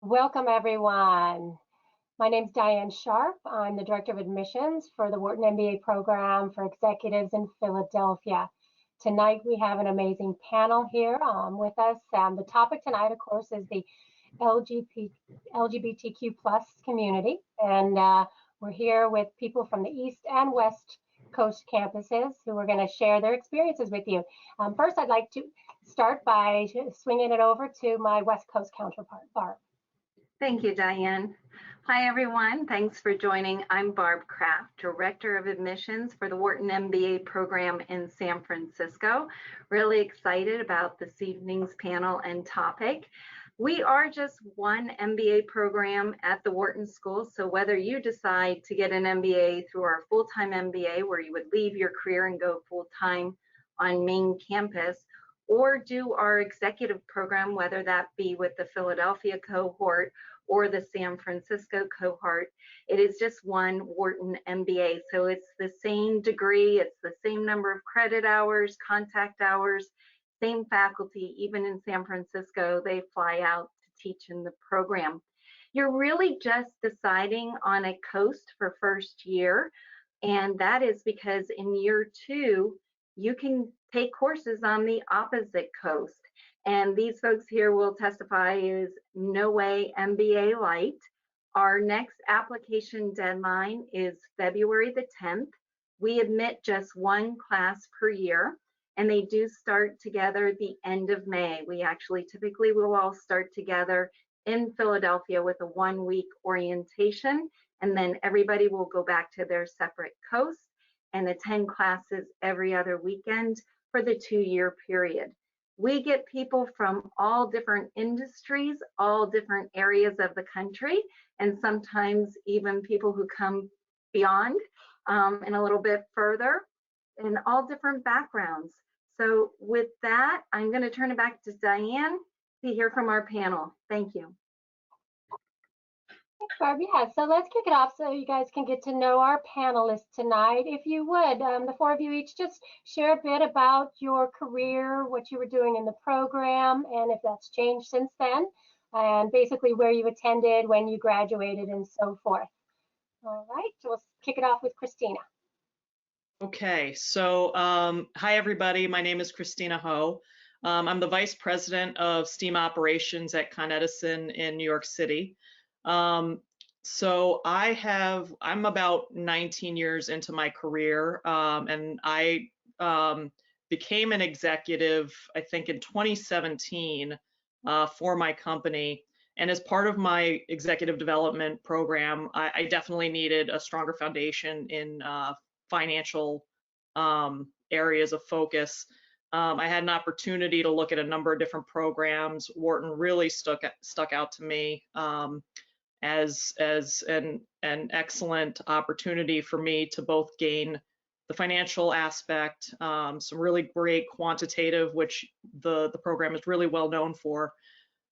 Welcome, everyone. My name is Diane Sharp. I'm the Director of Admissions for the Wharton EMBA Program for Executives in Philadelphia. Tonight, we have an amazing panel here with us. The topic tonight, of course, is the LGBTQ plus community. And we're here with people from the East and West Coast campuses who are going to share their experiences with you. First, I'd like to start by swinging it over to my West Coast counterpart, Barb. Thank you, Diane. Hi, everyone. Thanks for joining. I'm Barb Kraft, Director of Admissions for the Wharton MBA program in San Francisco. Really excited about this evening's panel and topic. We are just one MBA program at the Wharton School, so whether you decide to get an MBA through our full-time MBA, where you would leave your career and go full-time on main campus, or do our executive program, whether that be with the Philadelphia cohort or the San Francisco cohort, it is just one Wharton MBA. So it's the same degree, it's the same number of credit hours, contact hours, same faculty. Even in San Francisco, they fly out to teach in the program. You're really just deciding on a coast for first year, and that is because in year 2, you can take courses on the opposite coast. And these folks here will testify is no way MBA light. Our next application deadline is February the 10th. We admit just one class per year, and they do start together at the end of May. We actually typically will all start together in Philadelphia with a 1-week orientation, and then everybody will go back to their separate coasts and attend classes every other weekend for the 2-year period. We get people from all different industries, all different areas of the country, and sometimes even people who come beyond and a little bit further, in all different backgrounds. So with that, I'm going to turn it back to Diane to hear from our panel. Thank you. Thanks, Barb. Yeah, so let's kick it off so you guys can get to know our panelists tonight. If you would, the 4 of you each just share a bit about your career, what you were doing in the program, and if that's changed since then, and basically where you attended, when you graduated, and so forth. All right, so let's kick it off with Christina. Okay, so hi everybody, my name is Christina Ho. I'm the Vice President of STEAM Operations at Con Edison in New York City. So I'm about 19 years into my career, and I became an executive, I think in 2017 for my company. And as part of my executive development program, I definitely needed a stronger foundation in financial areas of focus. I had an opportunity to look at a number of different programs. Wharton really stuck out to me as an excellent opportunity for me to both gain the financial aspect, some really great quantitative, which the program is really well known for.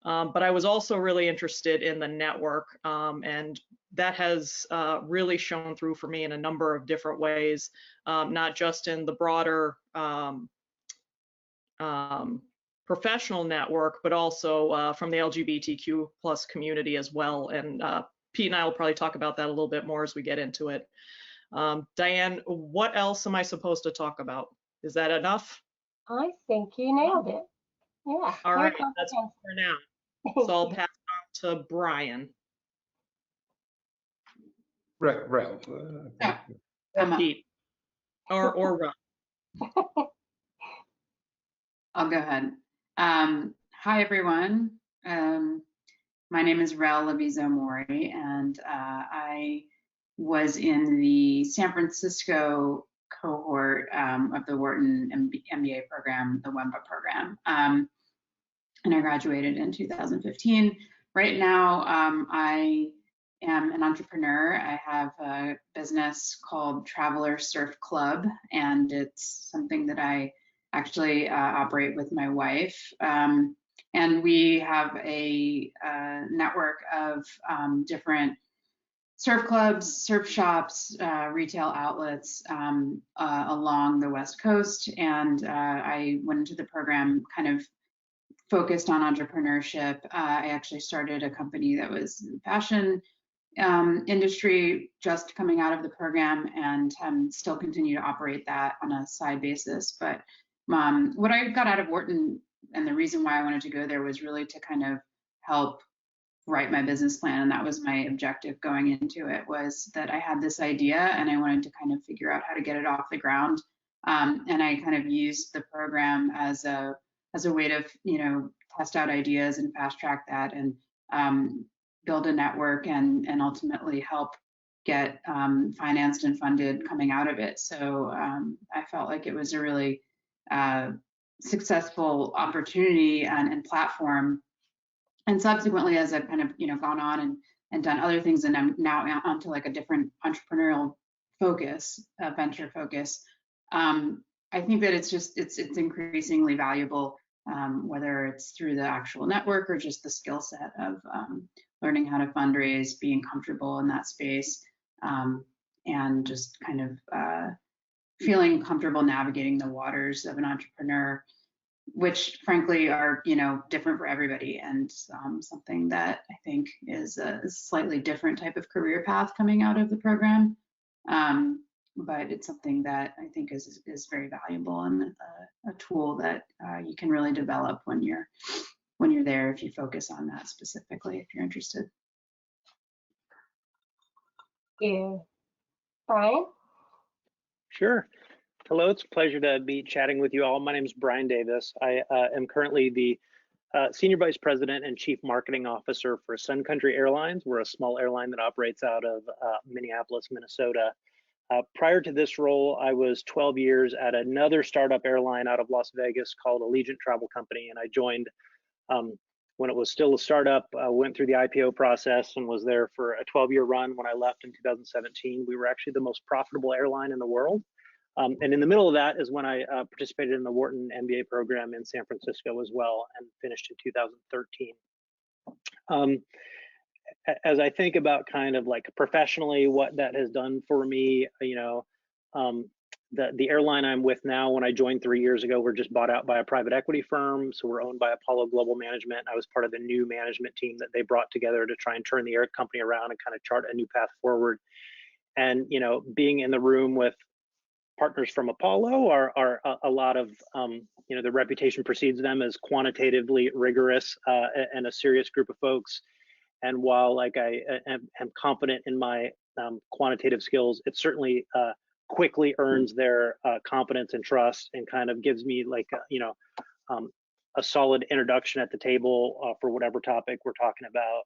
But I was also really interested in the network, and that has really shown through for me in a number of different ways, not just in the broader professional network, but also from the LGBTQ plus community as well. And Pete and I will probably talk about that a little bit more as we get into it. Diane, what else am I supposed to talk about? Is that enough? I think you nailed it. Yeah. All right, that's all for now. So I'll pass it on to Brian. Right. Or Pete. Or Rob. I'll go ahead. Hi, everyone. My name is Rel Lavizo-Mori, and I was in the San Francisco cohort of the Wharton MBA program, the WEMBA program, and I graduated in 2015. Right now, I am an entrepreneur. I have a business called Traveler Surf Club, and it's something that I actually operate with my wife. And we have a network of different surf clubs, surf shops, retail outlets along the West Coast. And I went into the program kind of focused on entrepreneurship. I actually started a company that was fashion industry just coming out of the program, and still continue to operate that on a side basis. But what I got out of Wharton, and the reason why I wanted to go there, was really to kind of help write my business plan. And that was my objective going into it, was that I had this idea and I wanted to kind of figure out how to get it off the ground. And I kind of used the program as a way to, test out ideas and fast track that, and build a network, and ultimately help get financed and funded coming out of it. So I felt like it was a really successful opportunity and platform. And subsequently, as I've kind of gone on and done other things, and I'm now onto like a different entrepreneurial focus, venture focus, I think that it's increasingly valuable, whether it's through the actual network or just the skill set of learning how to fundraise, being comfortable in that space, and just kind of feeling comfortable navigating the waters of an entrepreneur, which frankly are different for everybody, and something that I think is a slightly different type of career path coming out of the program. But it's something that I think is very valuable, and a tool that you can really develop when you're there, if you focus on that specifically, if you're interested. Thank you. Brian? Sure. Hello, it's a pleasure to be chatting with you all. My name is Brian Davis. I am currently the Senior Vice President and Chief Marketing Officer for Sun Country Airlines. We're a small airline that operates out of Minneapolis, Minnesota. Prior to this role, I was 12 years at another startup airline out of Las Vegas called Collegiate Travel Company, and I joined when it was still a startup, went through the IPO process and was there for a 12-year run. When I left in 2017, we were actually the most profitable airline in the world. And in the middle of that is when I participated in the Wharton EMBA program in San Francisco as well, and finished in 2013. As I think about kind of like professionally what that has done for me, the airline I'm with now, when I joined 3 years ago, we're just bought out by a private equity firm. So we're owned by Apollo Global Management. I was part of the new management team that they brought together to try and turn the air company around and kind of chart a new path forward. And, being in the room with partners from Apollo are a lot of, the reputation precedes them as quantitatively rigorous and a serious group of folks. And while like I am confident in my quantitative skills, it certainly quickly earns their confidence and trust, and kind of gives me like a solid introduction at the table for whatever topic we're talking about.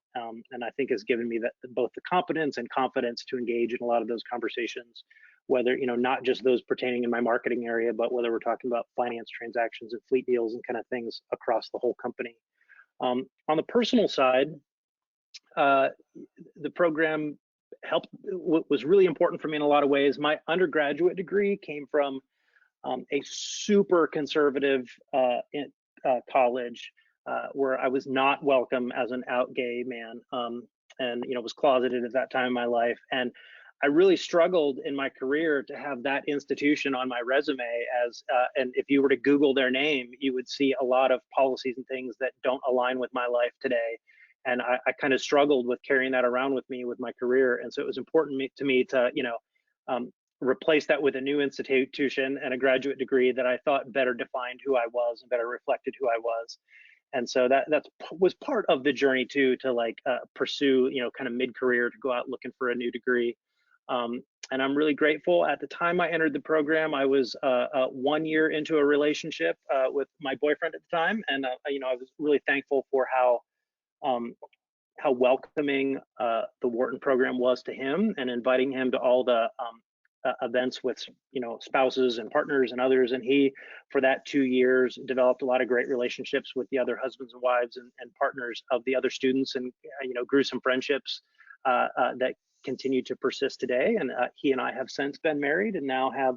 And I think has given me both the competence and confidence to engage in a lot of those conversations, whether, not just those pertaining in my marketing area, but whether we're talking about finance transactions and fleet deals and kind of things across the whole company. On the personal side, the program was really important for me in a lot of ways. My undergraduate degree came from a super conservative college where I was not welcome as an out gay man, and was closeted at that time in my life. And I really struggled in my career to have that institution on my resume and if you were to Google their name, you would see a lot of policies and things that don't align with my life today. And I kind of struggled with carrying that around with me with my career. And so it was important to me to, replace that with a new institution and a graduate degree that I thought better defined who I was and better reflected who I was. And so that was part of the journey too, to pursue, kind of mid-career, to go out looking for a new degree. And I'm really grateful. At the time I entered the program, I was 1 year into a relationship with my boyfriend at the time. And, I was really thankful for how welcoming the Wharton program was to him, and inviting him to all the events with spouses and partners and others. And he, for that 2 years, developed a lot of great relationships with the other husbands and wives and partners of the other students, and grew some friendships that continue to persist today. And he and I have since been married and now have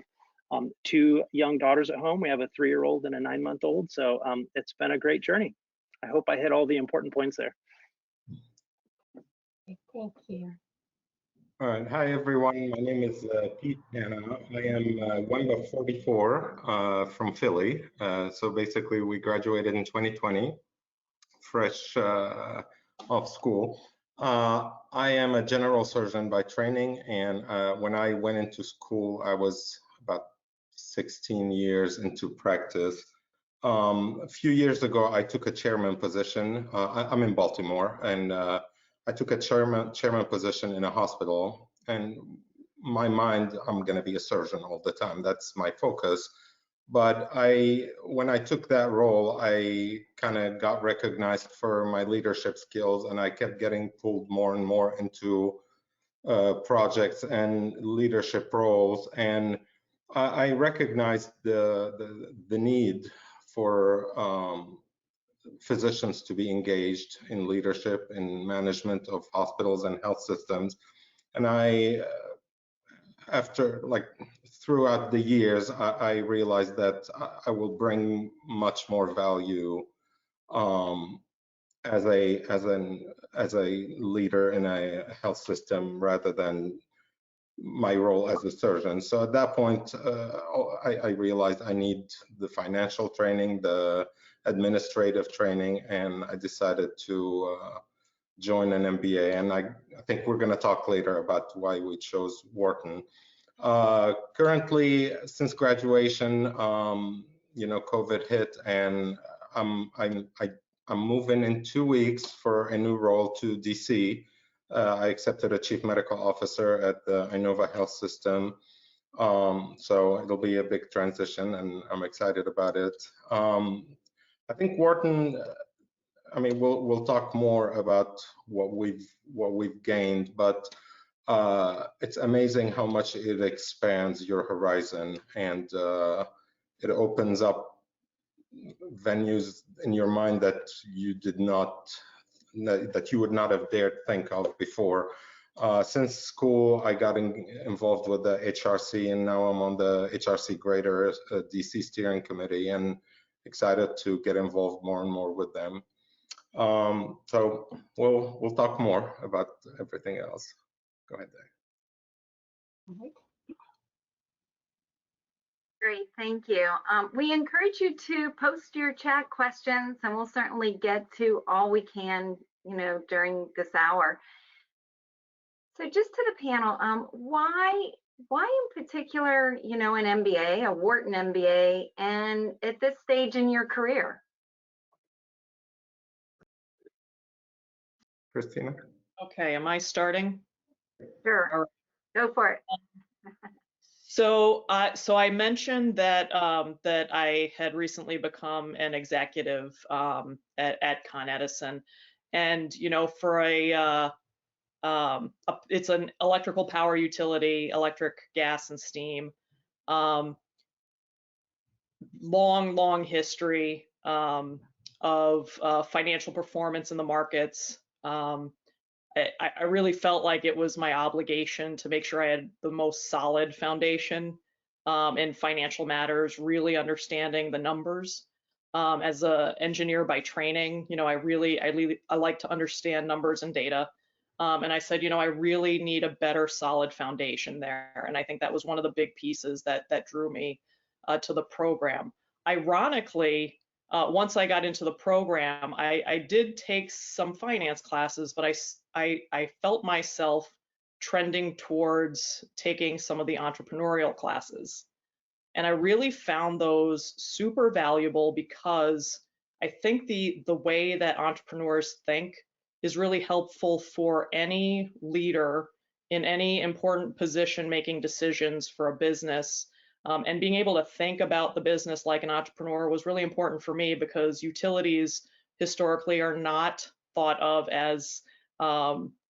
2 young daughters at home. We have a 3-year-old and a 9-month-old. So it's been a great journey. I hope I hit all the important points there. Thank you. All right. Hi, everyone. My name is Pete Hanna. I am WEMBA 44 from Philly. So basically, we graduated in 2020, fresh off school. I am a general surgeon by training, and when I went into school, I was about 16 years into practice. A few years ago, I took a chairman position. I'm in Baltimore, and I took a chairman position in a hospital. And my mind, I'm going to be a surgeon all the time. That's my focus. But when I took that role, I kind of got recognized for my leadership skills, and I kept getting pulled more and more into projects and leadership roles. And I recognized the need for physicians to be engaged in leadership and management of hospitals and health systems. And throughout the years, I realized that I will bring much more value as a leader in a health system rather than my role as a surgeon. So at that point, I realized I need the financial training, the administrative training, and I decided to join an MBA. And I think we're going to talk later about why we chose Wharton. Currently, since graduation, COVID hit, and I'm moving in 2 weeks for a new role to DC. I accepted a chief medical officer at the Inova Health System. So it'll be a big transition, and I'm excited about it. I think Wharton, we'll talk more about what we've gained, but it's amazing how much it expands your horizon, and it opens up venues in your mind that you would not have dared think of before. Since school, I got involved with the HRC, and now I'm on the HRC Greater DC Steering Committee, and excited to get involved more and more with them. So we'll talk more about everything else. Go ahead, Diane. Great, thank you. We encourage you to post your chat questions, and we'll certainly get to all we can, during this hour. So just to the panel, why in particular, an MBA, a Wharton MBA, and at this stage in your career? Christina? Okay, am I starting? Sure, All right. Go for it. So I mentioned that that I had recently become an executive at Con Edison, and for it's an electrical power utility, electric, gas, and steam. Long history of financial performance in the markets. I really felt like it was my obligation to make sure I had the most solid foundation in financial matters, really understanding the numbers. As an engineer by training, I like to understand numbers and data. And I said, I really need a better solid foundation there. And I think that was one of the big pieces that drew me to the program. Ironically, once I got into the program, I did take some finance classes, but I felt myself trending towards taking some of the entrepreneurial classes. And I really found those super valuable because I think the way that entrepreneurs think is really helpful for any leader in any important position making decisions for a business. And being able to think about the business like an entrepreneur was really important for me because utilities historically are not thought of as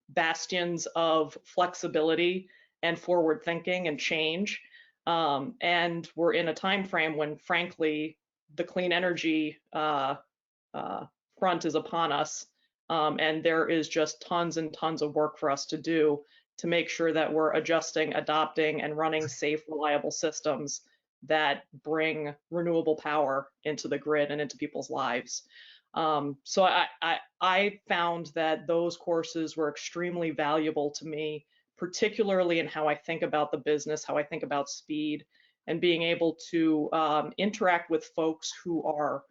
bastions of flexibility and forward thinking and change. And we're in a time frame when, frankly, the clean energy front is upon us. And there is just tons and tons of work for us to do to make sure that we're adjusting, adopting, and running safe, reliable systems that bring renewable power into the grid and into people's lives. So I found that those courses were extremely valuable to me particularly in how I think about the business, how I think about speed, and being able to interact with folks who are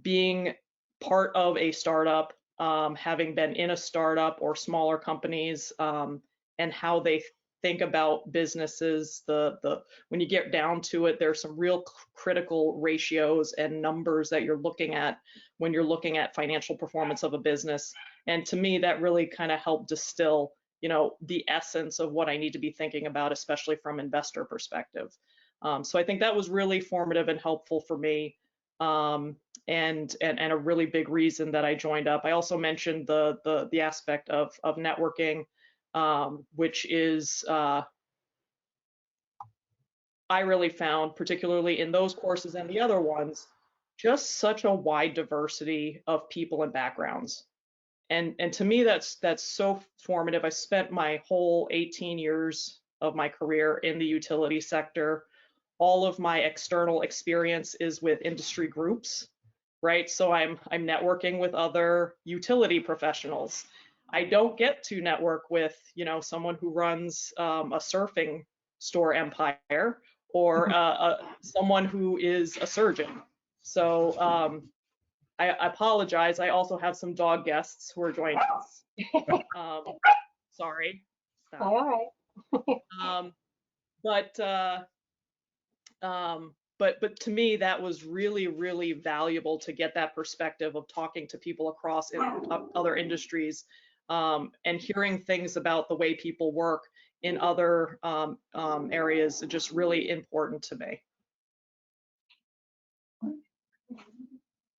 being part of a startup, having been in a startup or smaller companies, and how they think about businesses. When you get down to it, there's some real critical ratios and numbers that you're looking at when you're looking at financial performance of a business. And to me, that really kind of helped distill, the essence of what I need to be thinking about, especially from investor perspective. So I think that was really formative and helpful for me. And a really big reason that I joined up. I also mentioned the aspect of networking, which is I really found, particularly in those courses and the other ones, just such a wide diversity of people and backgrounds. And to me, that's so formative. I spent my whole 18 years of my career in the utility sector. All of my external experience is with industry groups, right? So I'm networking with other utility professionals. I don't get to network with, someone who runs a surfing store empire or someone who is a surgeon. So I apologize. I also have some dog guests who are joining us. Sorry. Stop. All right. But to me, that was really, really valuable to get that perspective of talking to people across other industries, and hearing things about the way people work in other areas, just really important to me.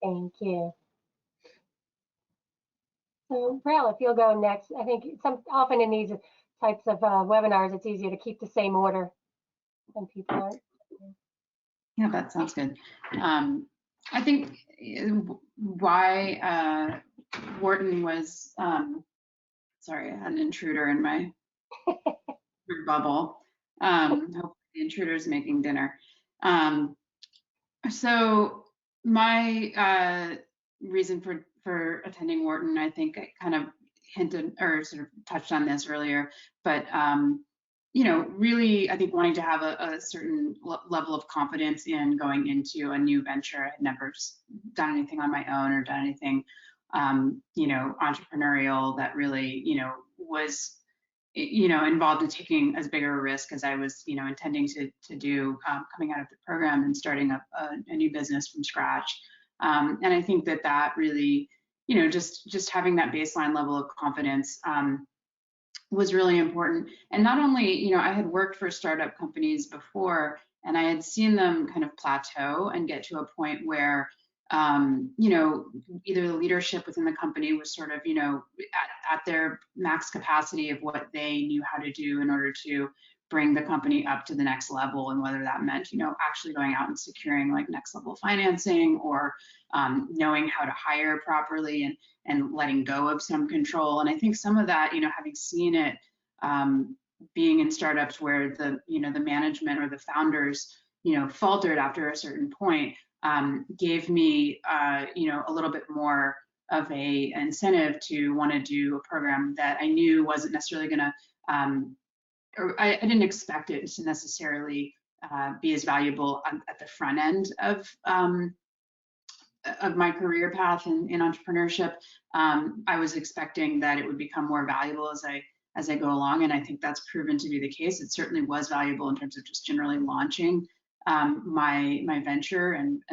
Thank you. So, Rel, if you'll go next. I think often in these types of webinars, it's easier to keep the same order when people aren't. Yeah, that sounds good. I think why Wharton was, sorry, I had an intruder in my bubble. Hopefully the intruder's making dinner. So my reason for attending Wharton, I think I kind of hinted or sort of touched on this earlier, but really, I think wanting to have a certain level of confidence in going into a new venture. I had never done anything on my own or done anything, entrepreneurial that really, was, involved in taking as big a risk as I was, intending to do coming out of the program and starting up a new business from scratch. And I think that really, just having that baseline level of confidence was really important. And not only, I had worked for startup companies before, and I had seen them kind of plateau and get to a point where, either the leadership within the company was sort of, at their max capacity of what they knew how to do in order to bring the company up to the next level, and whether that meant, actually going out and securing like next level financing, or knowing how to hire properly and letting go of some control. And I think some of that, having seen it, being in startups where the management or the founders, faltered after a certain point, gave me, a little bit more of a incentive to want to do a program that I knew wasn't necessarily going to, or I didn't expect it to necessarily be as valuable at the front end of my career path in entrepreneurship. I was expecting that it would become more valuable as I go along, and I think that's proven to be the case. It certainly was valuable in terms of just generally launching my venture and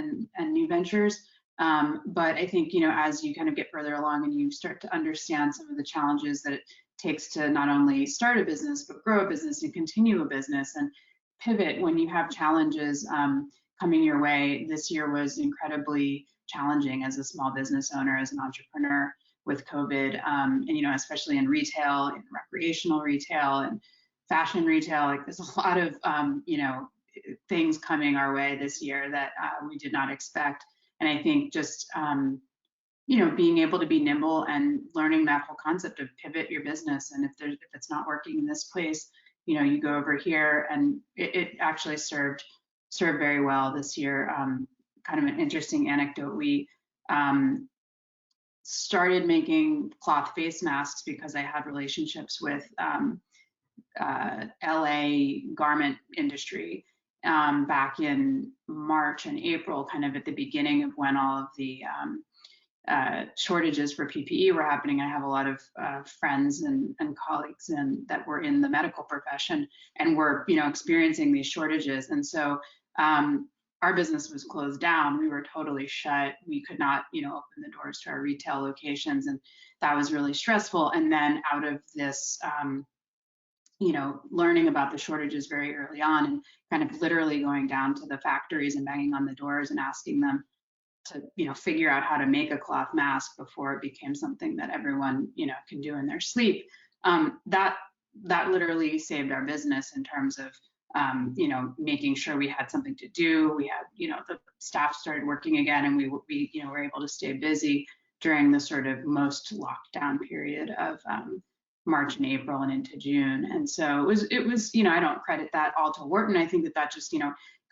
new ventures. But I think, as you kind of get further along and you start to understand some of the challenges that it takes to not only start a business, but grow a business and continue a business and pivot when you have challenges coming your way. This year was incredibly challenging as a small business owner, as an entrepreneur with COVID, and, especially in retail, in recreational retail and fashion retail. Like, there's a lot of, things coming our way this year that we did not expect. And I think just, being able to be nimble and learning that whole concept of pivot your business. And if it's not working in this place, you go over here, and it actually served very well this year. Kind of an interesting anecdote. We started making cloth face masks because I had relationships with LA garment industry back in March and April, kind of at the beginning of when all of the shortages for PPE were happening. I have a lot of friends and colleagues that were in the medical profession and were, experiencing these shortages. And so our business was closed down. We were totally shut. We could not, open the doors to our retail locations, and that was really stressful. And then out of this, learning about the shortages very early on, and kind of literally going down to the factories and banging on the doors and asking them to, figure out how to make a cloth mask before it became something that everyone, can do in their sleep. That literally saved our business in terms of, making sure we had something to do. We had, the staff started working again, and we were able to stay busy during the sort of most lockdown period of March and April and into June. And so it was, I don't credit that all to Wharton. I think that just,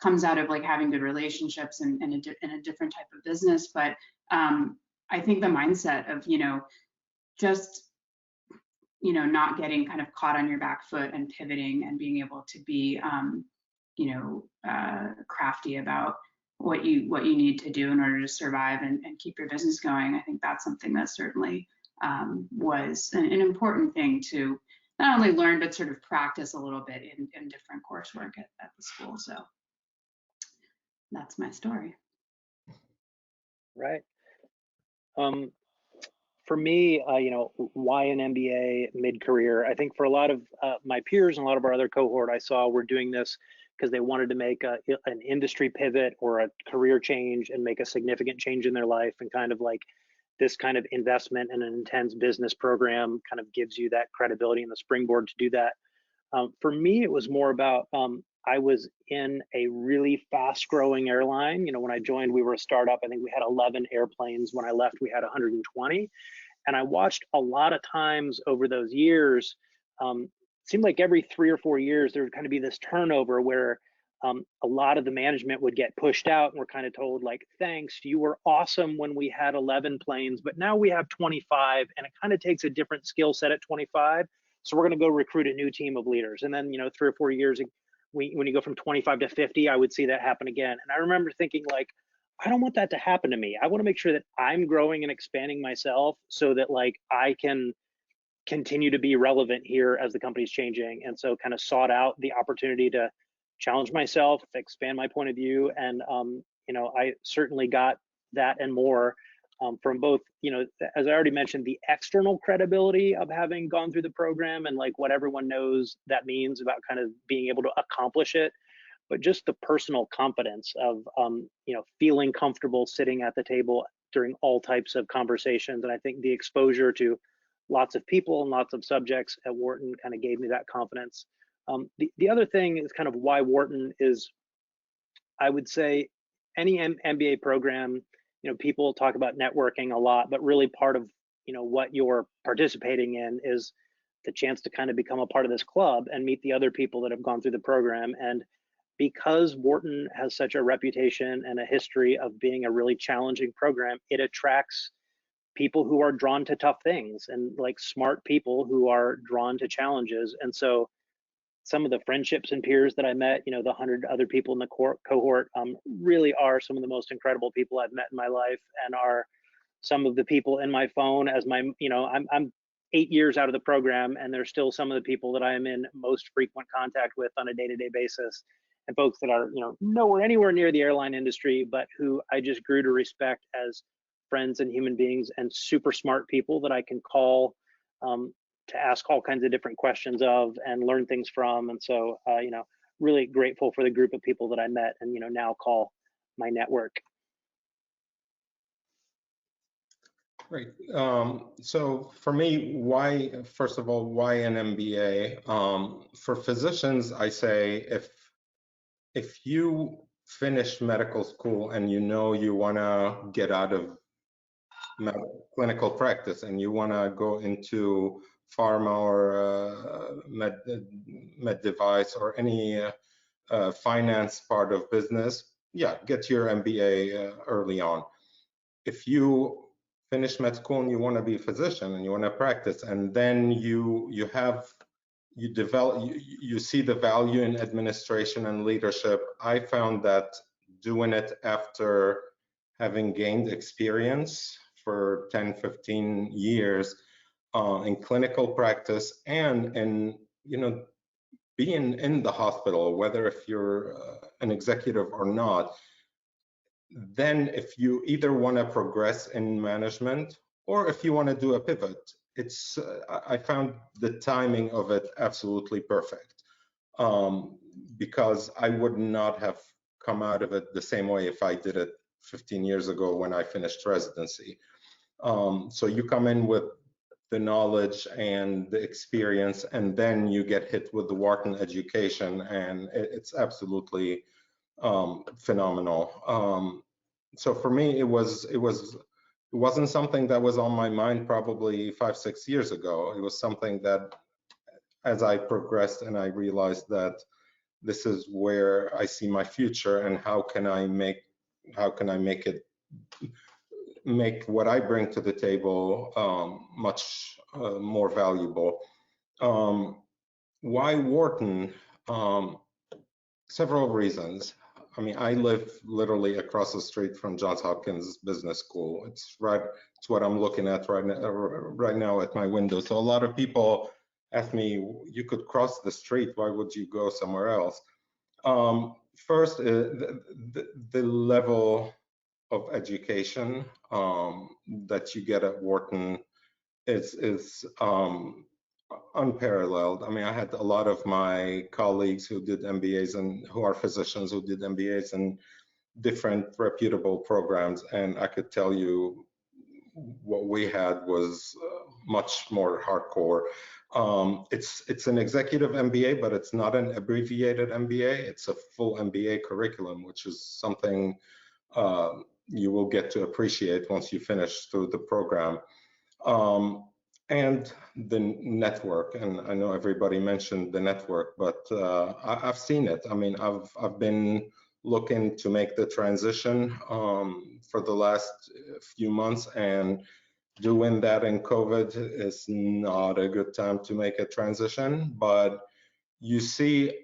comes out of like having good relationships and in a different type of business. But I think the mindset of, just, not getting kind of caught on your back foot and pivoting and being able to be, crafty about what you need to do in order to survive and keep your business going. I think that's something that certainly was an important thing to not only learn, but sort of practice a little bit in different coursework at the school. So that's my story. Right. For me, why an MBA mid-career? I think for a lot of my peers and a lot of our other cohort I saw were doing this because they wanted to make an industry pivot or a career change and make a significant change in their life, and kind of like this kind of investment in an intense business program kind of gives you that credibility and the springboard to do that. For me, it was more about I was in a really fast growing airline. When I joined, we were a startup. I think we had 11 airplanes. When I left, we had 120. And I watched a lot of times over those years, it seemed like every 3 or 4 years, there would kind of be this turnover where a lot of the management would get pushed out, and we're kind of told like, thanks, you were awesome when we had 11 planes, but now we have 25, and it kind of takes a different skill set at 25. So we're going to go recruit a new team of leaders. And then, 3 or 4 years, when you go from 25 to 50, I would see that happen again. And I remember thinking like, I don't want that to happen to me. I want to make sure that I'm growing and expanding myself so that like I can continue to be relevant here as the company's changing. And so kind of sought out the opportunity to challenge myself, expand my point of view. And, I certainly got that and more from both, as I already mentioned, the external credibility of having gone through the program and like what everyone knows that means about kind of being able to accomplish it, but just the personal confidence of, feeling comfortable sitting at the table during all types of conversations. And I think the exposure to lots of people and lots of subjects at Wharton kind of gave me that confidence. The other thing is kind of why Wharton is, I would say, any MBA program, people talk about networking a lot, but really part of, what you're participating in is the chance to kind of become a part of this club and meet the other people that have gone through the program. And because Wharton has such a reputation and a history of being a really challenging program, it attracts people who are drawn to tough things and like smart people who are drawn to challenges. And so some of the friendships and peers that I met, the 100 other people in the cohort really are some of the most incredible people I've met in my life, and are some of the people in my phone as my, I'm 8 years out of the program, and there's still some of the people that I am in most frequent contact with on a day-to-day basis, and folks that are, nowhere anywhere near the airline industry, but who I just grew to respect as friends and human beings, and super smart people that I can call to ask all kinds of different questions of and learn things from. And so, really grateful for the group of people that I met and, now call my network. Great. So for me, first of all, why an MBA? For physicians, I say if you finish medical school and you want to get out of clinical practice and you want to go into pharma or med device or any finance part of business, yeah, get your MBA early on. If you finish med school and you want to be a physician and you want to practice, and then you develop, you see the value in administration and leadership. I found that doing it after having gained experience for 10, 15 years in clinical practice and in, being in the hospital, whether if you're an executive or not, then if you either want to progress in management or if you want to do a pivot, it's I found the timing of it absolutely perfect, because I would not have come out of it the same way if I did it 15 years ago when I finished residency. So you come in with the knowledge and the experience, and then you get hit with the Wharton education, and it's absolutely phenomenal. So for me, it wasn't something that was on my mind probably 5, 6 years ago. It was something that, as I progressed and I realized that this is where I see my future, and how can I make what I bring to the table much more valuable. Why Wharton? Several reasons. I mean, I live literally across the street from Johns Hopkins Business School. It's what I'm looking at right now at my window. So a lot of people ask me, you could cross the street, why would you go somewhere else? First, the level of education that you get at Wharton is unparalleled. I mean, I had a lot of my colleagues who did MBAs and who are physicians who did MBAs in different reputable programs, and I could tell you what we had was much more hardcore. It's an executive MBA, but it's not an abbreviated MBA. It's a full MBA curriculum, which is something you will get to appreciate once you finish through the program. And the network, and I know everybody mentioned the network, but I've seen it. I mean, I've been looking to make the transition for the last few months, and doing that in COVID is not a good time to make a transition. But you see,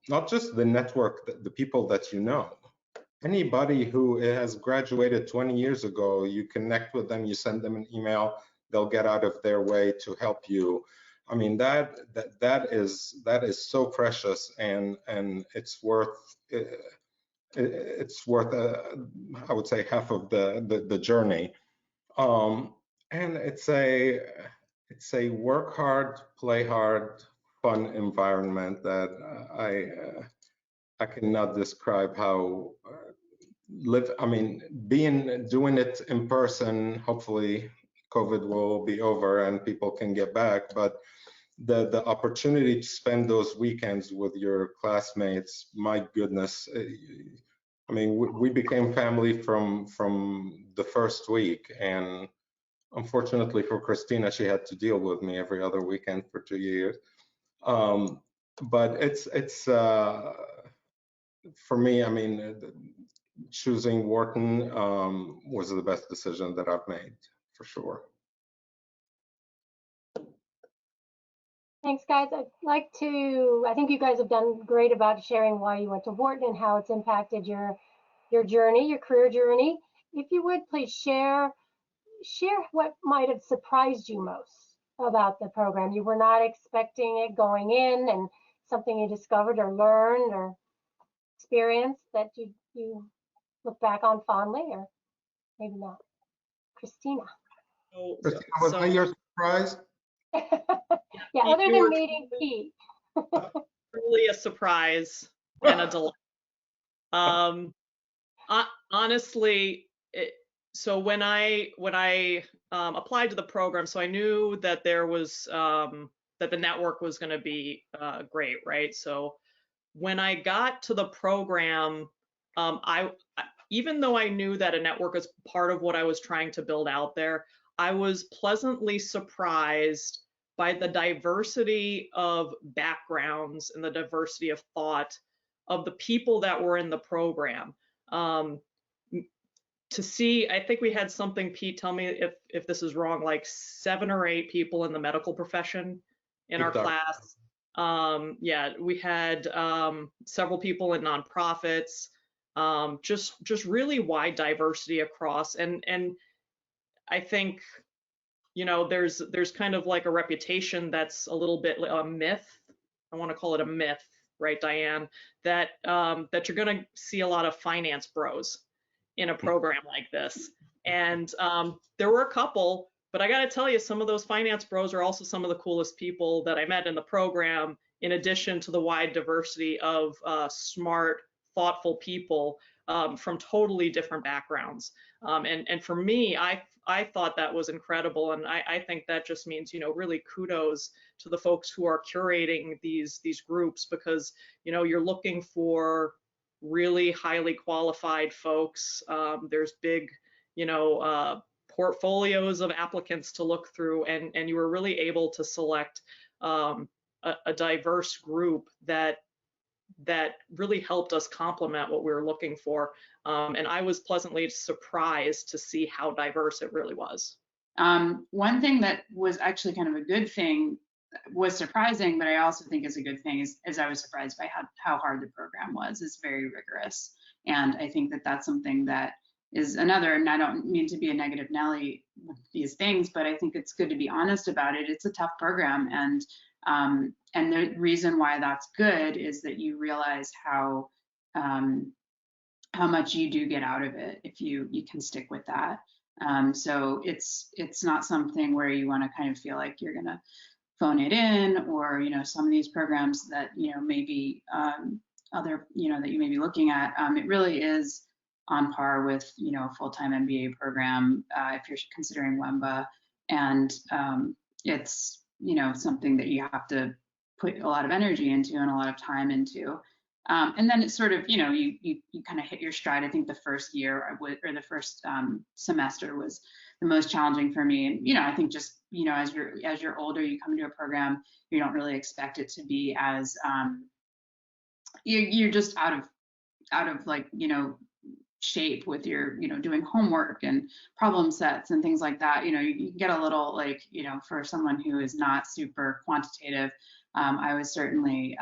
not just the network, the people that you know. Anybody who has graduated 20 years ago, you connect with them, you send them an email, they'll get out of their way to help you. I mean, that is so precious, and it's worth I would say half of the journey. And it's a work hard, play hard, fun environment that I cannot describe how doing it in person. Hopefully COVID will be over and people can get back, but the opportunity to spend those weekends with your classmates, my goodness. I mean, we became family from the first week, and unfortunately for Christina, she had to deal with me every other weekend for 2 years. But it's for me, I mean, choosing Wharton was the best decision that I've made, for sure. Thanks, guys. I think you guys have done great about sharing why you went to Wharton and how it's impacted your journey, your career journey. If you would, please share what might have surprised you most about the program. You were not expecting it going in, and something you discovered or learned or experienced that you look back on fondly, or maybe not. Christina. Christina, was that your surprise? Yeah, other than meeting Pete. Really a surprise and a delight. Honestly, so when I applied to the program, so I knew that there was that the network was going to be great, right? So when I got to the program, even though I knew that a network was part of what I was trying to build out there, I was pleasantly surprised by the diversity of backgrounds and the diversity of thought of the people that were in the program. to see, I think we had something, Pete, tell me if this is wrong, like 7 or 8 people in the medical profession in our class. Yeah, we had several people in nonprofits, just really wide diversity across. And I think, you know, there's kind of like a reputation that's a little bit a myth. I want to call it a myth, right, Diane? That that you're going to see a lot of finance bros in a program like this. And there were a couple, but I got to tell you, some of those finance bros are also some of the coolest people that I met in the program, in addition to the wide diversity of smart, thoughtful people from totally different backgrounds. And for me, I thought that was incredible. And I think that just means, you know, really kudos to the folks who are curating these groups, because, you know, you're looking for really highly qualified folks. There's big, you know, portfolios of applicants to look through, and you were really able to select a diverse group that really helped us complement what we were looking for. And I was pleasantly surprised to see how diverse it really was. One thing that was actually kind of a good thing, was surprising, but I also think is a good thing, is I was surprised by how hard the program was. It's very rigorous. And I think that that's something that is another, and I don't mean to be a negative Nelly with these things, but I think it's good to be honest about it. It's a tough program. And the reason why that's good is that you realize how much you do get out of it if you can stick with that. So it's not something where you want to kind of feel like you're gonna phone it in, or, you know, some of these programs that, you know, maybe other, you know, that you may be looking at, it really is on par with, you know, a full-time MBA program if you're considering WEMBA. And it's, you know, something that you have to put a lot of energy into and a lot of time into. And then it's sort of, you know, you kind of hit your stride. I think the first year or the first semester was the most challenging for me. And, you know, I think just, you know, as you're older, you come into a program, you don't really expect it to be as, you're just out of like, you know, shape with your, you know, doing homework and problem sets and things like that. You know, you get a little, like, you know, for someone who is not super quantitative, I was certainly,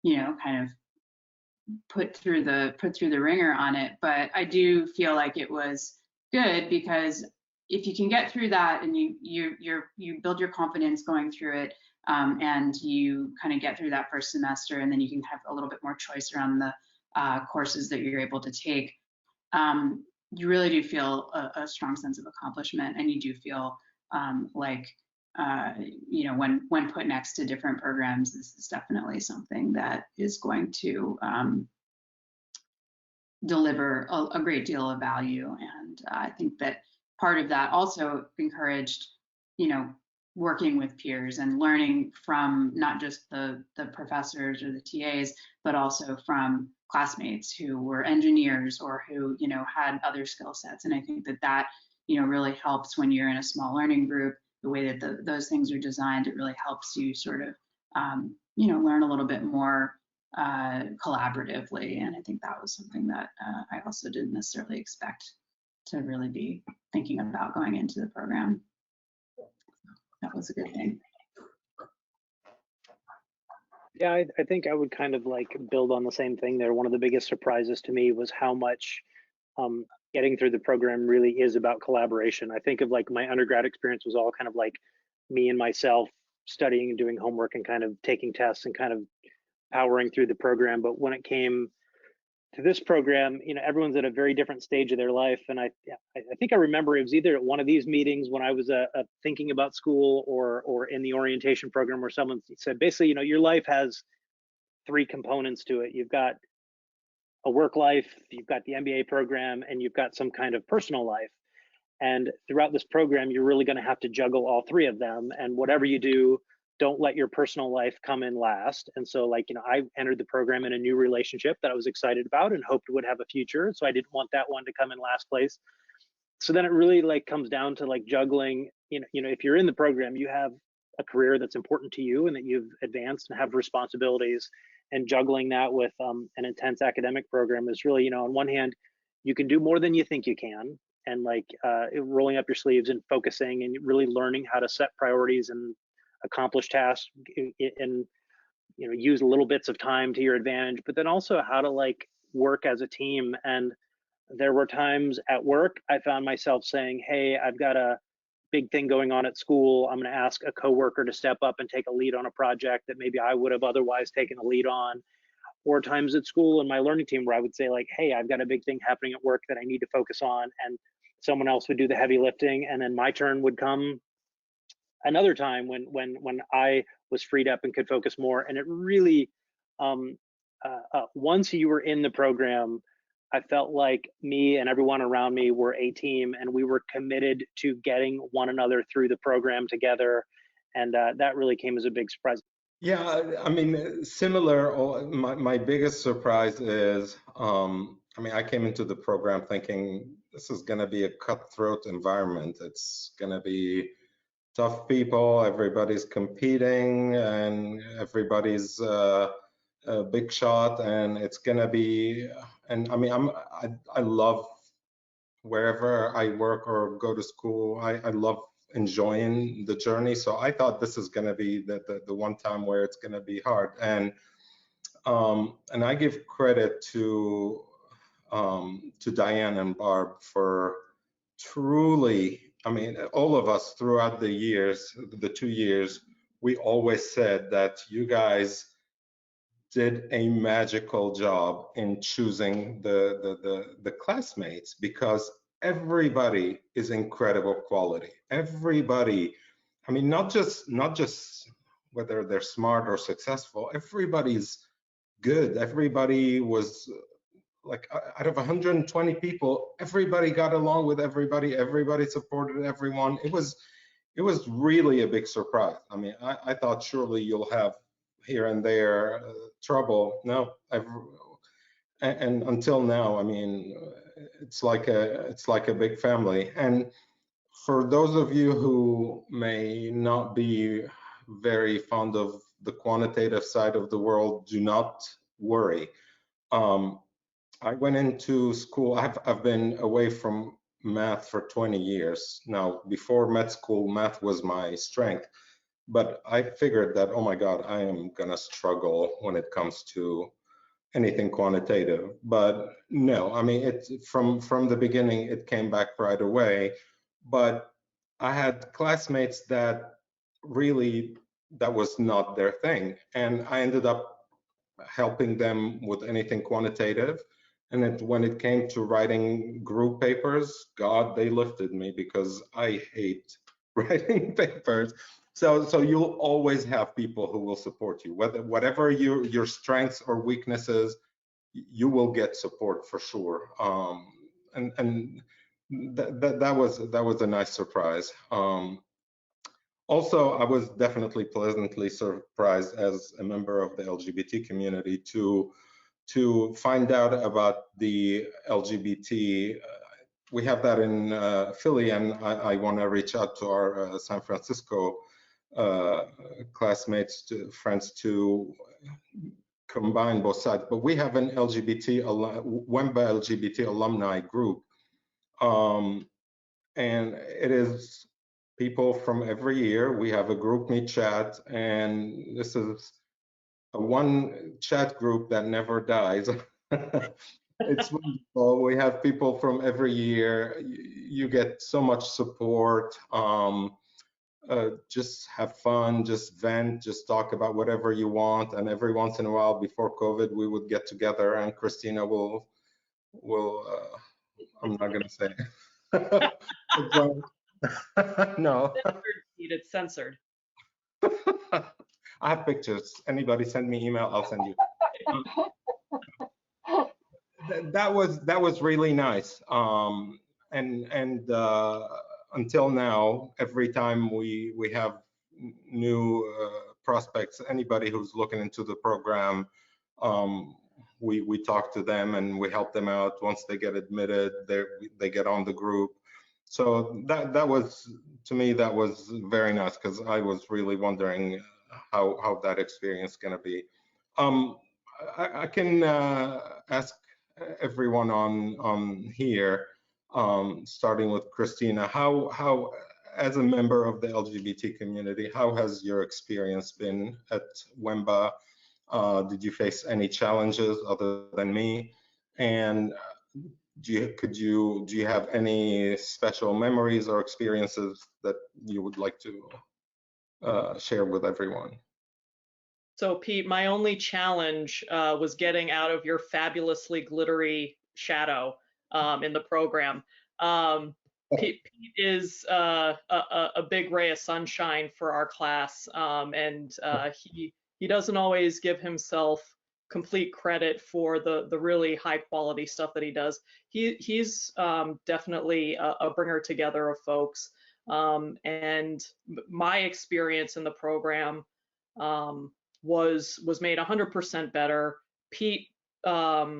you know, kind of put through the ringer on it. But I do feel like it was good, because if you can get through that and you build your confidence going through it, and you kind of get through that first semester, and then you can have a little bit more choice around the courses that you're able to take, you really do feel a strong sense of accomplishment, and you do feel like, you know, when put next to different programs, this is definitely something that is going to deliver a great deal of value. And I think that part of that also encouraged, you know, working with peers and learning from not just the professors or the TAs, but also from classmates who were engineers or who, you know, had other skill sets. And I think that, you know, really helps when you're in a small learning group. The way that those things are designed, it really helps you sort of, you know, learn a little bit more collaboratively. And I think that was something that I also didn't necessarily expect to really be thinking about going into the program. That was a good thing. Yeah, I think I would kind of like build on the same thing there. One of the biggest surprises to me was how much getting through the program really is about collaboration. I think of like my undergrad experience was all kind of like me and myself studying and doing homework and kind of taking tests and kind of powering through the program. But when it came to this program, you know, everyone's at a very different stage of their life. And I think I remember it was either at one of these meetings when I was thinking about school, or in the orientation program, where someone said, basically, you know, your life has 3 components to it. You've got a work life, you've got the MBA program, and you've got some kind of personal life. And throughout this program, you're really going to have to juggle all 3 of them. And whatever you do, don't let your personal life come in last. And so, like, you know, I entered the program in a new relationship that I was excited about and hoped would have a future. So I didn't want that one to come in last place. So then it really like comes down to like juggling, you know, if you're in the program, you have a career that's important to you and that you've advanced and have responsibilities, and juggling that with an intense academic program is really, you know, on one hand, you can do more than you think you can, and like rolling up your sleeves and focusing and really learning how to set priorities and accomplish tasks and use little bits of time to your advantage, but then also how to like work as a team. And there were times at work I found myself saying, hey, I've got a big thing going on at school. I'm going to ask a coworker to step up and take a lead on a project that maybe I would have otherwise taken a lead on. Or times at school in my learning team where I would say like, hey, I've got a big thing happening at work that I need to focus on, and someone else would do the heavy lifting, and then my turn would come another time when I was freed up and could focus more. And it really, once you were in the program, I felt like me and everyone around me were a team, and we were committed to getting one another through the program together. And that really came as a big surprise. Yeah, I mean, similar. My biggest surprise is, I mean, I came into the program thinking this is going to be a cutthroat environment. It's going to be tough people, everybody's competing, and everybody's a big shot, and it's going to be, and I mean, I love wherever I work or go to school. I love enjoying the journey. So I thought this is going to be the one time where it's going to be hard. And I give credit to Diane and Barb for truly, I mean, all of us throughout the years, the 2 years, we always said that you guys did a magical job in choosing the classmates, because everybody is incredible quality. Everybody, I mean, not just whether they're smart or successful, everybody's good. Everybody was like, out of 120 people, everybody got along with everybody. Everybody supported everyone. It was really a big surprise. I mean, I thought surely you'll have here and there trouble. No, and until now, I mean, it's like a big family. And for those of you who may not be very fond of the quantitative side of the world, do not worry. I went into school. I've been away from math for 20 years now. Before med school, math was my strength. But I figured that, oh my God, I am gonna struggle when it comes to anything quantitative. But no, I mean, it's from the beginning, it came back right away. But I had classmates that really, that was not their thing. And I ended up helping them with anything quantitative. And when it came to writing group papers, God, they lifted me, because I hate writing papers. So you'll always have people who will support you, whatever your strengths or weaknesses, you will get support for sure. And that was a nice surprise. Also, I was definitely pleasantly surprised as a member of the LGBT community to find out about the LGBT. We have that in Philly, and I want to reach out to our San Francisco classmates, friends, to combine both sides. But we have an WEMBA LGBT alumni group, and it is people from every year. We have a group meet chat, and this is a one chat group that never dies. It's wonderful. We have people from every year. You get so much support. Just have fun, just vent, just talk about whatever you want. And every once in a while, before COVID, we would get together, and Christina will I'm not gonna say. No. It's censored. I have pictures. Anybody send me email, I'll send you. That was really nice. And until now, every time we have new prospects, anybody who's looking into the program, we talk to them and we help them out. Once they get admitted, they get on the group. So that was, to me, that was very nice, because I was really wondering how that experience is going to be. I can ask everyone on here, starting with Christina. How, as a member of the LGBT community, how has your experience been at WEMBA? Did you face any challenges other than me? And do you have any special memories or experiences that you would like to share with everyone? So Pete, my only challenge was getting out of your fabulously glittery shadow in the program. Pete is a big ray of sunshine for our class, and he doesn't always give himself complete credit for the really high quality stuff that he does. He's definitely a bringer together of folks, and my experience in the program was made 100% better. Pete, by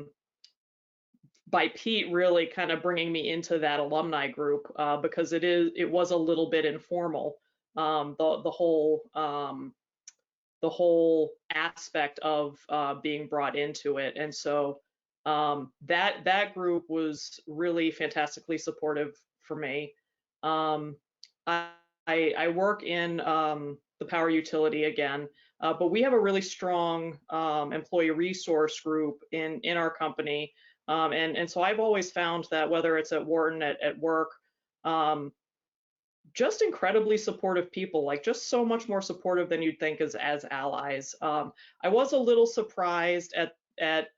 Pete really kind of bringing me into that alumni group, because it was a little bit informal, the whole aspect of being brought into it. And so that group was really fantastically supportive for me. I work in the power utility again, but we have a really strong employee resource group in our company. And so I've always found that whether it's at Wharton, at work, just incredibly supportive people, like just so much more supportive than you'd think as allies. I was a little surprised at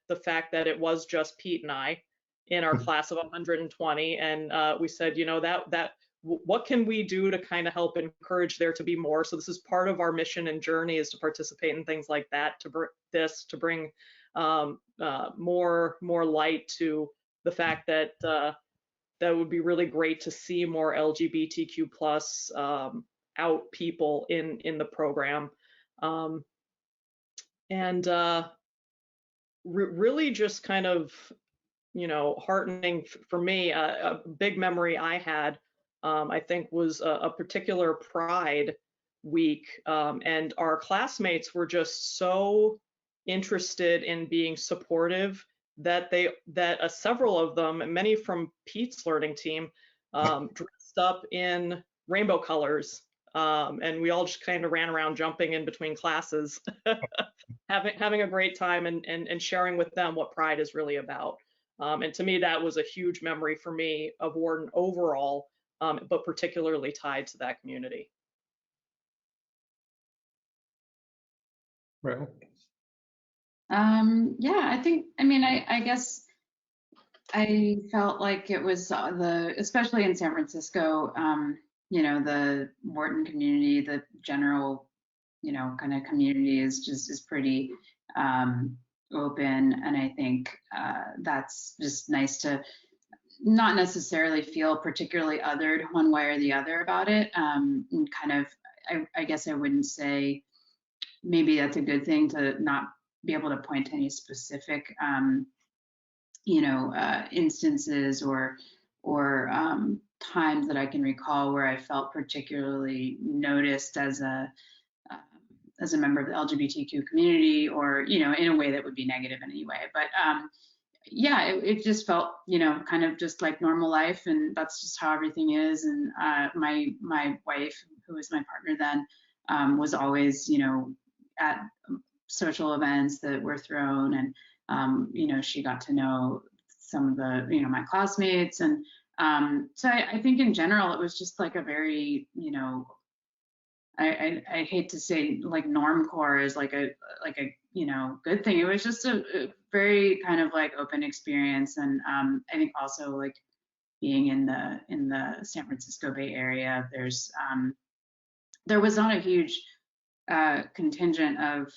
the fact that it was just Pete and I in our class of 120, and we said, you know, that what can we do to kind of help encourage there to be more? So this is part of our mission and journey, is to participate in things like that, to bring more light to the fact that that would be really great to see more LGBTQ plus out people in the program, and really just kind of, you know, heartening for me. A big memory I had, I think, was a particular Pride week, and our classmates were just so interested in being supportive that several of them, many from Pete's learning team, dressed up in rainbow colors, and we all just kind of ran around jumping in between classes, having a great time and sharing with them what Pride is really about. And to me, that was a huge memory for me of Wharton overall, but particularly tied to that community. Well, yeah, I guess I felt like it was especially in San Francisco, you know, the Wharton community, the general, you know, kind of community is pretty open, and I think that's just nice to not necessarily feel particularly othered one way or the other about it. And kind of, I guess I wouldn't say maybe that's a good thing to not be able to point to any specific, you know, instances or times that I can recall where I felt particularly noticed as a member of the LGBTQ community, or, you know, in a way that would be negative in any way. But yeah, it just felt, you know, kind of just like normal life, and that's just how everything is. And my wife, who was my partner then, was always, you know, at social events that were thrown, and you know, she got to know some of the, you know, my classmates, and so I think in general it was just like a very, you know, I hate to say like normcore is like a you know, good thing. It was just a very kind of like open experience, and I think also like being in the San Francisco Bay Area, there was not a huge contingent of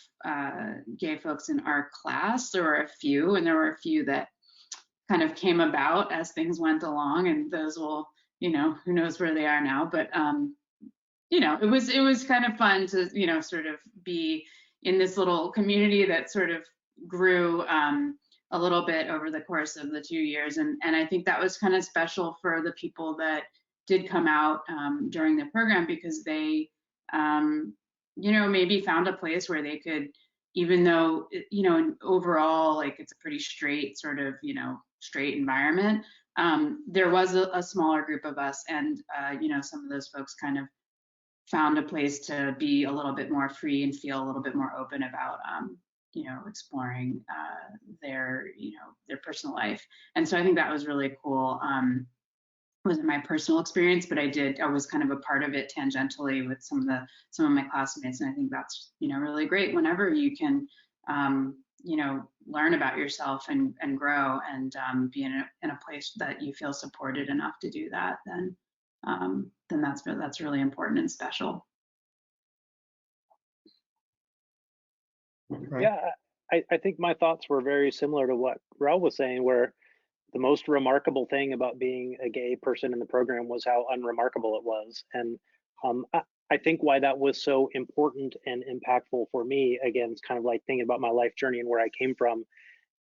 gay folks in our class. There were a few, and there were a few that kind of came about as things went along, and those will, you know, who knows where they are now. But you know, it was kind of fun to, you know, sort of be in this little community that sort of grew a little bit over the course of the 2 years, and I think that was kind of special for the people that did come out during the program, because they you know, maybe found a place where they could even though, you know, overall, like it's a pretty straight sort of, you know, straight environment, there was a smaller group of us, and you know, some of those folks kind of found a place to be a little bit more free and feel a little bit more open about, you know, exploring their, you know, their personal life. And so I think that was really cool. It wasn't my personal experience, but I was kind of a part of it tangentially with some of my classmates, and I think that's, you know, really great whenever you can, you know, learn about yourself and grow and be in a place that you feel supported enough to do that. Then that's really important and special. Right. Yeah, I think my thoughts were very similar to what Raul was saying, where the most remarkable thing about being a gay person in the program was how unremarkable it was. And I think why that was so important and impactful for me, again, it's kind of like thinking about my life journey and where I came from.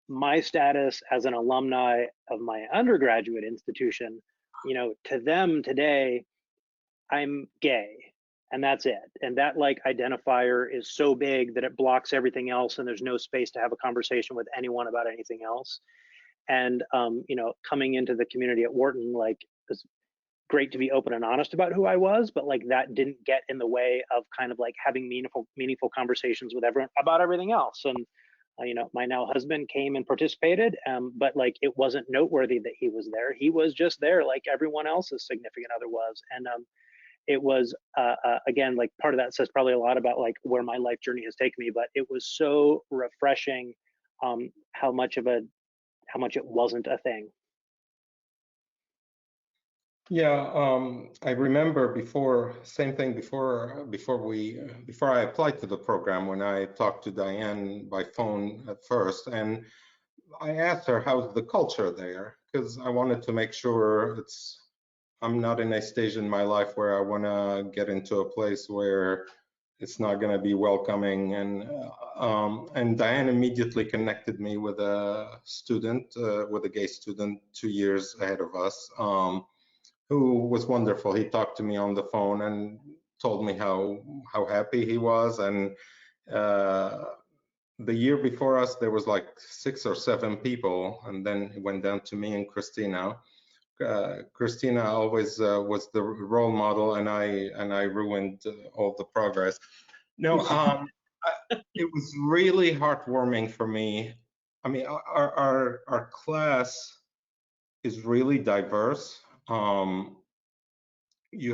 My status as an alumni of my undergraduate institution, you know, to them today, I'm gay and that's it. And that like identifier is so big that it blocks everything else, and there's no space to have a conversation with anyone about anything else. And you know, coming into the community at Wharton, like, it's great to be open and honest about who I was, but like that didn't get in the way of kind of like having meaningful conversations with everyone about everything else. And you know, my now husband came and participated, but like it wasn't noteworthy that he was there. He was just there like everyone else's significant other was. And it was again, like part of that says probably a lot about like where my life journey has taken me, but it was so refreshing how much it wasn't a thing. Yeah, I remember before I applied to the program, when I talked to Diane by phone at first, and I asked her how's the culture there, because I wanted to make sure I'm not in a stage in my life where I want to get into a place where it's not going to be welcoming. And Diane immediately connected me with a student, with a gay student 2 years ahead of us, who was wonderful. He talked to me on the phone and told me how happy he was. And the year before us, there was like 6 or 7 people, and then it went down to me and Christina. Christina always was the role model, and I ruined all the progress. No, it was really heartwarming for me. I mean, our class is really diverse. You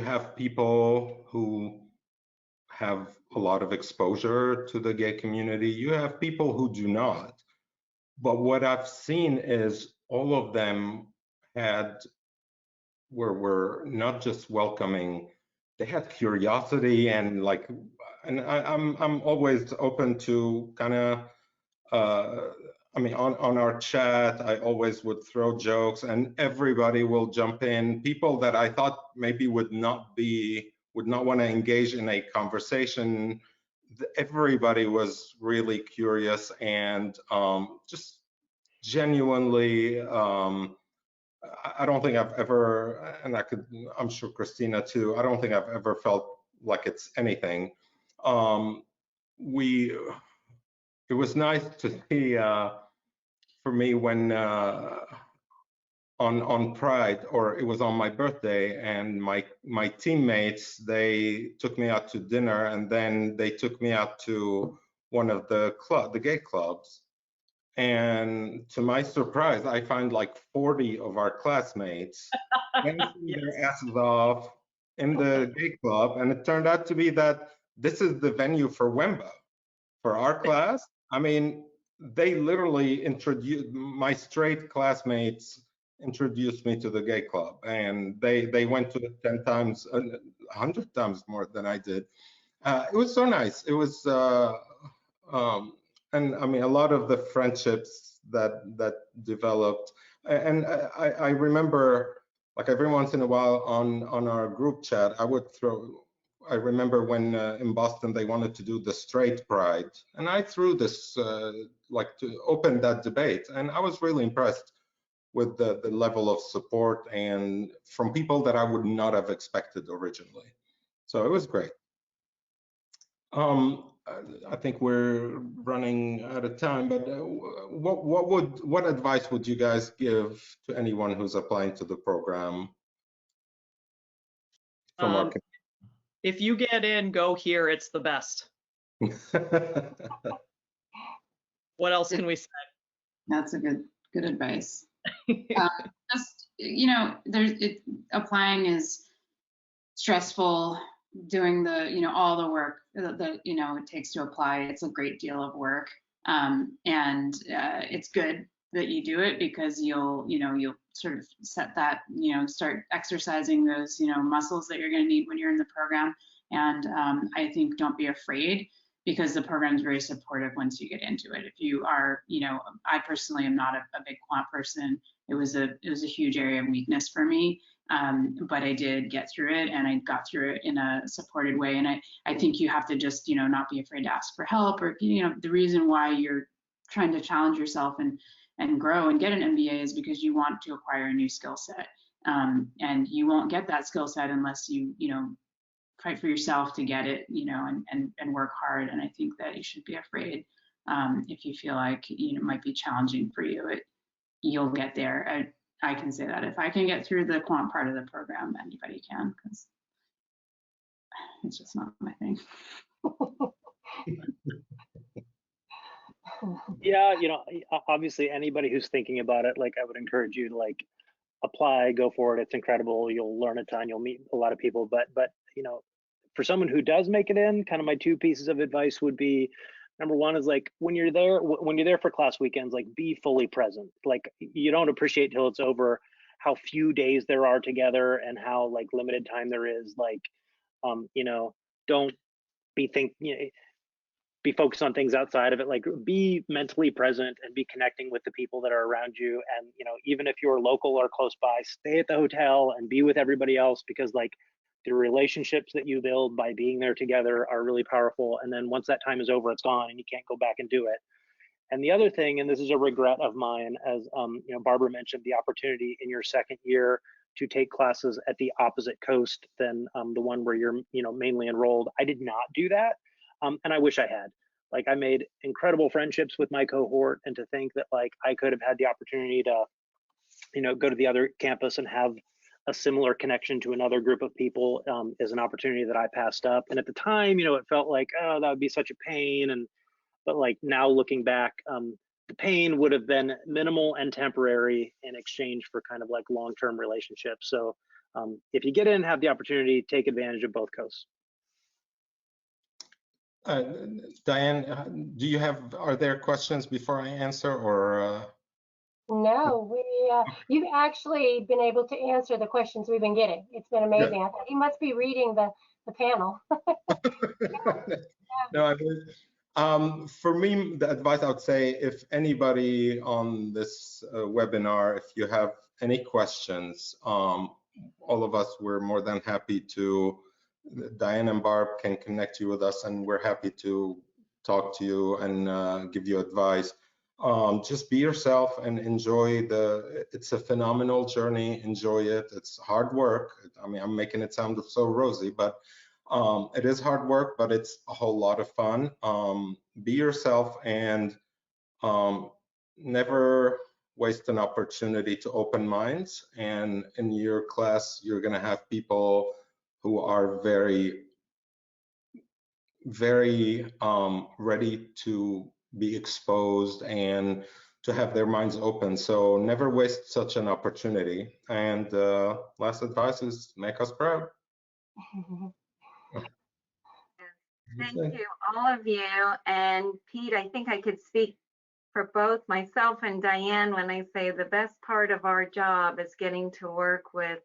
have people who have a lot of exposure to the gay community. You have people who do not. But what I've seen is all of them were not just welcoming, they had curiosity, and like, and I'm always open to kind of I mean, on our chat, I always would throw jokes, and everybody will jump in. People that I thought maybe would not want to engage in a conversation, everybody was really curious and just genuinely. I don't think I've ever, and I'm sure Christina too, I don't think I've ever felt like it's anything. It was nice to see, for me, when on Pride, or it was on my birthday, and my teammates, they took me out to dinner, and then they took me out to one of the gay clubs. And to my surprise, I found like 40 of our classmates dancing their asses off in the gay club, and it turned out to be that this is the venue for WEMBA for our class. I mean, they literally introduced my straight classmates, introduced me to the gay club, and they went to it 10 times, 100 times more than I did. It was so nice. It was, and I mean, a lot of the friendships that developed, and I remember, like, every once in a while on our group chat, I remember when in Boston they wanted to do the straight pride, and I threw this like to open that debate, and I was really impressed with the level of support, and from people that I would not have expected originally. So it was great. I think we're running out of time, but what advice would you guys give to anyone who's applying to the program from our If you get in, go here. It's the best. What else can we say? That's a good advice. Just, applying is stressful. Doing the, all the work that it takes to apply, it's a great deal of work. And it's good that you do it, because you'll sort of set that, start exercising those, muscles that you're going to need when you're in the program. And I think don't be afraid, because the program is very supportive once you get into it. If you are, I personally am not a big quant person. It was a huge area of weakness for me. But I did get through it, and I got through it in a supported way. And I think you have to just, not be afraid to ask for help, or, the reason why you're trying to challenge yourself and grow and get an MBA is because you want to acquire a new skill set. And you won't get that skill set unless you, fight for yourself to get it, and work hard. And I think that you should be afraid. If you feel like, it might be challenging for you, you'll get there. I can say that if I can get through the quant part of the program, anybody can, because it's just not my thing. Yeah, obviously anybody who's thinking about it, I would encourage you to apply, go for it. It's incredible. You'll learn a ton. You'll meet a lot of people. But for someone who does make it in, kind of my two pieces of advice would be, number one is when you're there for class weekends, be fully present. You don't appreciate till it's over how few days there are together and how limited time there is. Don't be focused on things outside of it. Be mentally present and be connecting with the people that are around you. And even if you're local or close by, stay at the hotel and be with everybody else, because the relationships that you build by being there together are really powerful. And then once that time is over, it's gone and you can't go back and do it. And the other thing, and this is a regret of mine, as Barbara mentioned, the opportunity in your second year to take classes at the opposite coast than the one where you're mainly enrolled. I did not do that, and I wish I had. I made incredible friendships with my cohort, and to think that I could have had the opportunity to go to the other campus and have a similar connection to another group of people is an opportunity that I passed up. And at the time, it felt like, oh, that would be such a pain. But now looking back, the pain would have been minimal and temporary in exchange for kind of long-term relationships. So if you get in, have the opportunity, take advantage of both coasts. Diane, are there questions before I answer, or? No, you've actually been able to answer the questions we've been getting. It's been amazing. Yeah. I thought you must be reading the panel. No, I mean, for me, the advice I would say, if anybody on this webinar, if you have any questions, all of us, we're more than happy to, Diane and Barb can connect you with us, and we're happy to talk to you and give you advice. Just be yourself and enjoy it's a phenomenal journey. Enjoy it. It's hard work. I mean, I'm making it sound so rosy, but it is hard work, but it's a whole lot of fun. Be yourself, and never waste an opportunity to open minds. And in your class, you're going to have people who are very, very ready to be exposed and to have their minds open. So never waste such an opportunity. And last advice is make us proud. Thank you, all of you. And Pete, I think I could speak for both myself and Diane when I say the best part of our job is getting to work with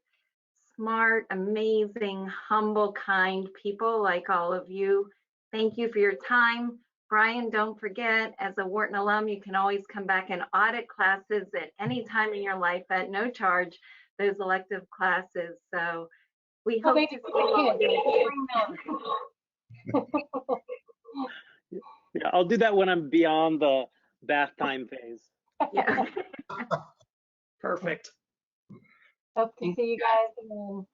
smart, amazing, humble, kind people like all of you. Thank you for your time. Brian, don't forget, as a Wharton alum, you can always come back and audit classes at any time in your life at no charge, those elective classes. So we hope to see you all. Yeah, I'll do that when I'm beyond the bath time phase. Yeah. Perfect. Hope to see you guys again.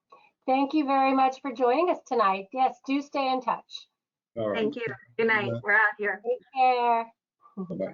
Thank you very much for joining us tonight. Yes, do stay in touch. All right. Thank you. Good night. We're out here. Take care. Bye-bye. Bye.